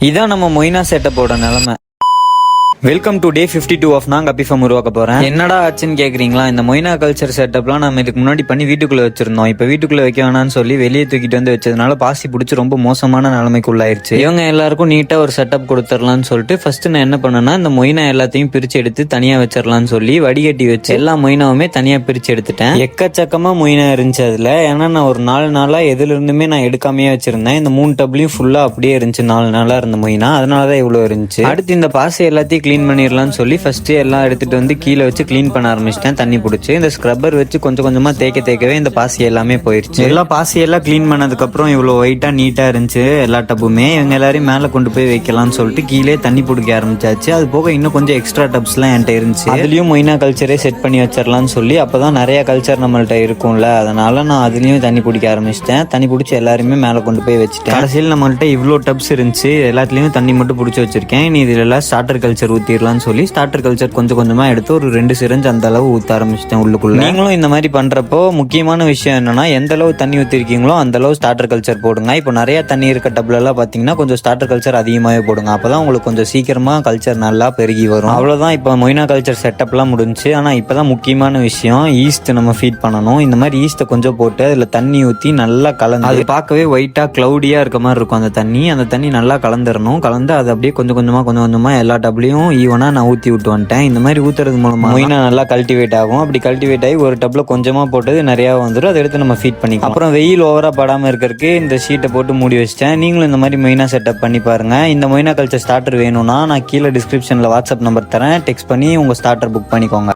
இதான் நம்ம மொய்னா செட்டப்போட நிலைமை. வெல்கம் டு டே 52 ஆஃப் நாங்க அபிஃபம் உருவாக்க போறேன். என்னடா ஆச்சுன்னு கேக்குறீங்களா? இந்த மொய்னா கல்ச்சர் செட்டப்லாம் நம்ம இதுக்கு முன்னாடி பண்ணி வீட்டுக்குள்ள வச்சிருந்தோம். இப்ப வீட்டுக்குள்ள வைக்க வேணாம்னு சொல்லி வெளியே தூக்கிட்டு வந்து வச்சதுனால பாசி பிடிச்சி ரொம்ப மோசமான நிலைமைக்குள்ளாயிருச்சு. இவங்க எல்லாருக்கும் நீட்டா ஒரு செட்டப் கொடுத்துடலாம்னு சொல்லிட்டு ஃபர்ஸ்ட் நான் என்ன பண்ணேன்னா, இந்த மொய்னா எல்லாத்தையும் பிரிச்சு எடுத்து தனியா வச்சிடலாம்னு சொல்லி வடிகட்டி வச்சு எல்லா மொய்னாவுமே தனியா பிரிச்சு எடுத்துட்டேன். எக்கச்சக்கமா மொய்னா இருந்துச்சு அதுல. ஏன்னா நான் ஒரு 4 நாளா எதுல இருந்துமே நான் எடுக்காமையே வச்சிருந்தேன். இந்த 3 டப்லையும் ஃபுல்லா அப்படியே இருந்துச்சு 4 நாளா இருந்த மொய்னா. அதனாலதான் இவ்வளவு இருந்துச்சு. அடுத்து இந்த பாசி எல்லாத்தையும் க்ளீன் பண்ணிடலாம்னு சொல்லி ஃபர்ஸ்ட் எல்லாம் எடுத்துட்டு வந்து கீழே வச்சு க்ளீன் பண்ண ஆரம்பிச்சிட்டேன். தண்ணி பிடிச்சி இந்த ஸ்க்ரப்பர் வச்சு கொஞ்சம் கொஞ்சமா தேக்கவே இந்த பாசி எல்லாமே போயிருச்சு. எல்லா பாசி எல்லாம் க்ளீன் பண்ணதுக்கு அப்புறம் இவ்வளவு ஒயிட்டா நீட்டா இருந்துச்சு எல்லா டப்புமே. இவங்க எல்லாரையும் மேல கொண்டு போய் வைக்கலாம்னு சொல்லிட்டு கீழே தண்ணி பிடிக்க ஆரம்பிச்சாச்சு. அது போக இன்னும் கொஞ்சம் எக்ஸ்ட்ரா டப்ஸ் எல்லாம் என்கிட்ட இருந்துச்சு. அதுலயும் மொய்னா கல்ச்சரே செட் பண்ணி வச்சிடலாம்னு சொல்லி அப்பதான் நிறைய கல்ச்சர் நம்மள்ட்ட இருக்கும்ல, அதனால நான் அதுலயும் தண்ணி பிடிக்க ஆரம்பிச்சிட்டேன். தண்ணி பிடிச்சி எல்லாருமே மேல கொண்டு போய் வச்சுட்டேன். கடைசியில் நம்மள்ட்ட இவ்வளோ டப்ஸ் இருந்துச்சு. எல்லாத்துலயும் தண்ணி மட்டும் பிடிச்சி வச்சிருக்கேன். இனி இதுல எல்லாம் ஸ்டார்டர் கல்ச்சர் ஊத்திடலாம் சொல்லி ஸ்டார்டர் கல்ச்சர் கொஞ்சம் கொஞ்சமா எடுத்து ஒரு 2 சிரஞ்ச் அந்த அளவு ஊத்த ஆரம்பிச்சிட்டேன் உள்ளுக்குள்ள. நீங்களும் இந்த மாதிரி பண்றப்போ முக்கியமான விஷயம் என்னன்னா, எந்த அளவு தண்ணி ஊத்திருக்கீங்களோ அந்த அளவு ஸ்டார்டர் கல்ச்சர் போடுங்க. இப்போ நிறைய தண்ணி இருக்க டப்ல எல்லாம் பாத்தீங்கன்னா கொஞ்சம் ஸ்டார்டர் கல்ச்சர் அதிகமாகவே போடுங்க. அப்பதான் உங்களுக்கு கொஞ்சம் சீக்கிரமா கல்ச்சர் நல்லா பெருகி வரும். அவ்வளவுதான். இப்போ மொய்னா கல்ச்சர் செட்டப்லாம் முடிஞ்சு. ஆனா இப்பதான் முக்கியமான விஷயம், ஈஸ்ட் நம்ம ஃபீட் பண்ணணும். இந்த மாதிரி ஈஸ்ட்டை கொஞ்சம் போட்டு அதுல தண்ணி ஊத்தி நல்லா கலந்து, அது பார்க்கவே ஒயிட்டா கிளவுடியா இருக்க மாதிரி இருக்கும் அந்த தண்ணி நல்லா கலந்துடணும். கலந்து அது அப்படியே கொஞ்சம் கொஞ்சமா எல்லா டப்லையும் ஈவனா நான் ஊத்தி விட்டு வந்துட்டேன். இந்த மாதிரி ஊத்துறது மூலமா மொய்னா நல்லா கல்டிவேட் ஆகும். அப்படி கல்டிவேட் ஆகி ஒரு டப்ல கொஞ்சமா போட்டது நிறைய வந்துடும். அதை எடுத்து நம்ம ஃபீட் பண்ணிக்கலாம். அப்புறம் வெயில் ஓவரா படாம இருக்கிறதுக்கு இந்த ஷீட்டை போட்டு மூடி வச்சிட்டேன். நீங்களும் இந்த மாதிரி மொய்னா செட்டப் பண்ணி பாருங்க. இந்த மொய்னா கல்ச்சர் ஸ்டார்டர் வேணும்னா நான் கீழே டிஸ்கிரிப்ஷன்ல வாட்ஸ்அப் நம்பர் தரேன். டெக்ஸ்ட் பண்ணி உங்க ஸ்டார்டர் புக் பண்ணிக்கோங்க.